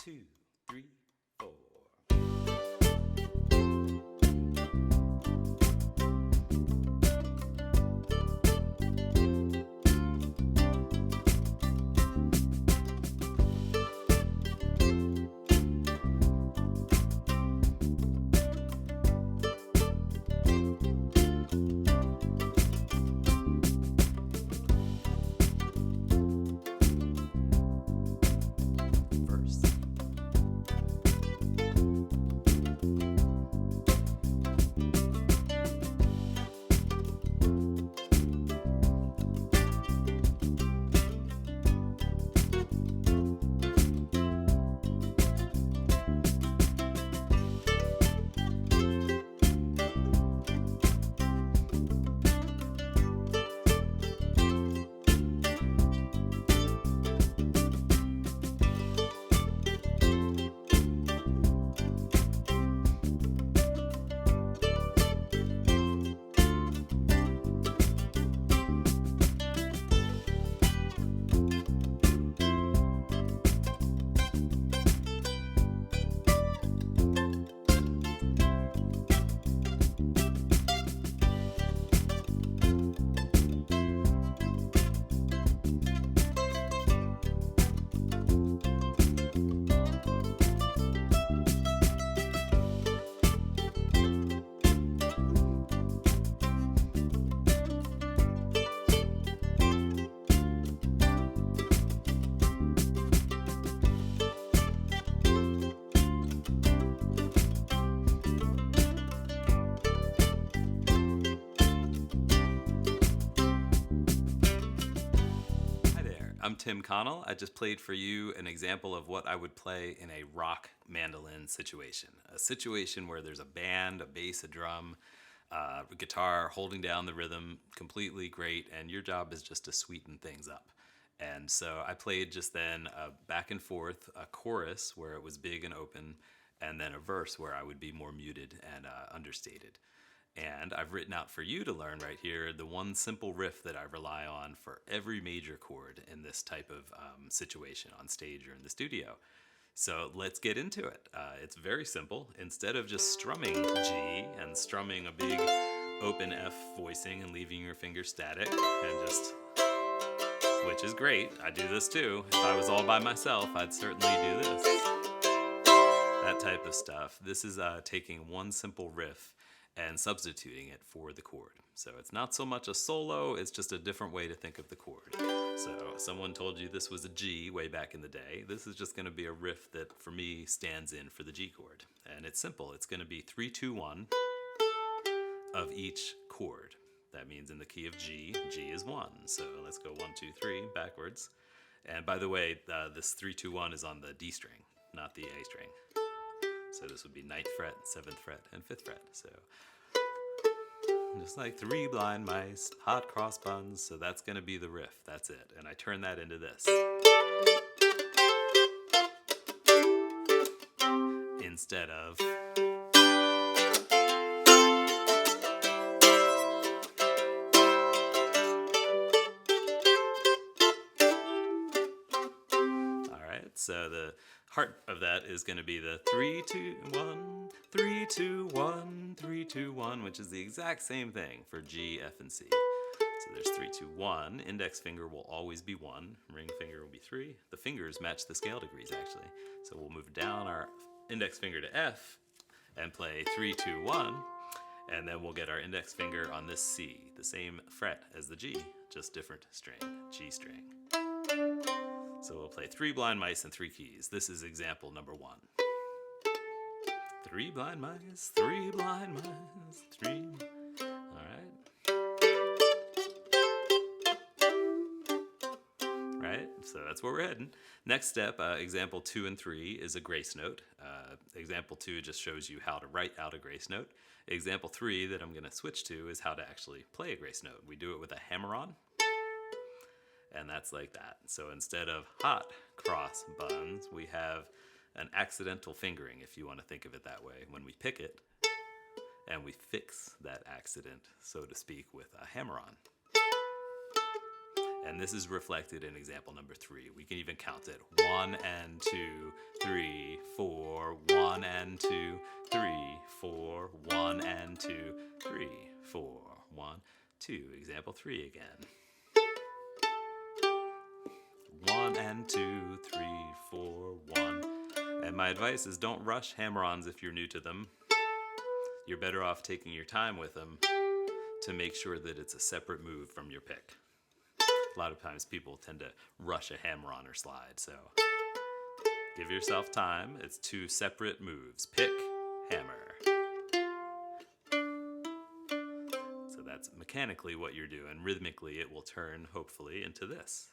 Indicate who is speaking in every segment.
Speaker 1: 2, 3, 4. I'm Tim Connell. I just played for you an example of what I would play in a rock mandolin situation. A situation where there's a band, a bass, a drum, a guitar holding down the rhythm completely great, and your job is just to sweeten things up. And so I played just then a back and forth, a chorus where it was big and open, and then a verse where I would be more muted and understated. And I've written out for you to learn right here the one simple riff that I rely on for every major chord in this type of situation on stage or in the studio. So let's get into it. It's very simple. Instead of just strumming G and strumming a big open F voicing and leaving your fingers static and just, which is great, I do this too. If I was all by myself, I'd certainly do this. That type of stuff. This is taking one simple riff and substituting it for the chord. So it's not so much a solo, it's just a different way to think of the chord. So someone told you this was a G way back in the day. This is just going to be a riff that for me stands in for the G chord. And it's simple. It's going to be 3, 2, 1 of each chord. That means in the key of G, G is 1. So let's go 1, 2, 3 backwards. And by the way, this 3, 2, 1 is on the D string, not the A string. So this would be 9th fret, 7th fret, and 5th fret. So just like 3 blind mice, hot cross buns. So that's going to be the riff. That's it. And I turn that into this. Instead of... So the heart of that is going to be the 3, 2, 1, 3, 2, 1, 3, 2, 1, which is the exact same thing for G, F, and C. So there's 3, 2, 1. Index finger will always be 1. Ring finger will be 3. The fingers match the scale degrees, actually. So we'll move down our index finger to F and play 3, 2, 1. And then we'll get our index finger on this C, the same fret as the G, just different string, G string. So we'll play 3 blind mice and 3 keys. This is example number 1. 3 blind mice, 3 blind mice, 3. All right. Right, so that's where we're heading. Next step, example 2 and 3 is a grace note. Example 2 just shows you how to write out a grace note. Example 3 that I'm going to switch to is how to actually play a grace note. We do it with a hammer-on. And that's like that. So instead of hot cross buns, we have an accidental fingering, if you want to think of it that way, when we pick it and we fix that accident, so to speak, with a hammer-on. And this is reflected in example number 3. We can even count it. 1 and 2, 3, 4, 1 and 2, 3, 4, 1 and 2, 3, 4, 1, 2. Example 3 again. 1 and 2, 3, 4, 1. And my advice is don't rush hammer-ons if you're new to them. You're better off taking your time with them to make sure that it's a separate move from your pick. A lot of times people tend to rush a hammer-on or slide, so give yourself time. It's 2 separate moves. Pick, hammer. So that's mechanically what you're doing. Rhythmically, it will turn, hopefully, into this.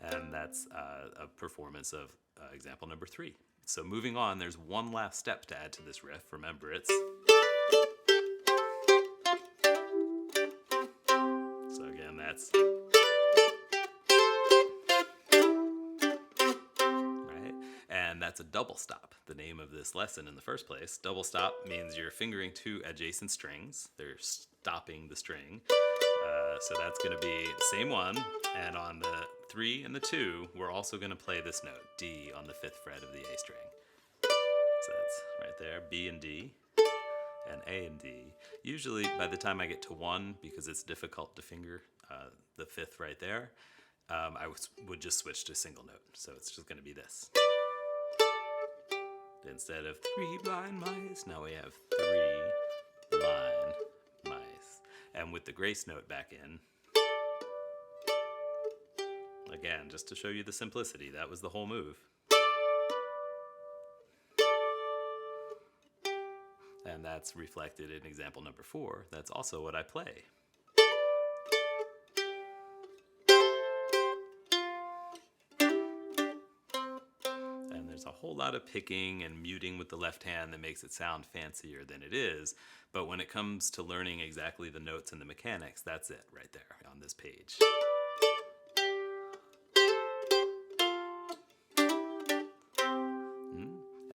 Speaker 1: And that's a performance of example number 3. So moving on, there's one last step to add to this riff. Remember, it's... So again, that's... Right? And that's a double stop, the name of this lesson in the first place. Double stop means you're fingering 2 adjacent strings. They're stopping the string. So that's going to be the same one, and on the 3 and the 2, we're also going to play this note, D, on the 5th fret of the A string. So that's right there, B and D, and A and D. Usually by the time I get to 1, because it's difficult to finger the 5th right there, I would just switch to a single note. So it's just going to be this. Instead of 3 blind mice, now we have 3 blind mice. And with the grace note back in, again, just to show you the simplicity, that was the whole move. And that's reflected in example number 4. That's also what I play. And there's a whole lot of picking and muting with the left hand that makes it sound fancier than it is. But when it comes to learning exactly the notes and the mechanics, that's it right there on this page.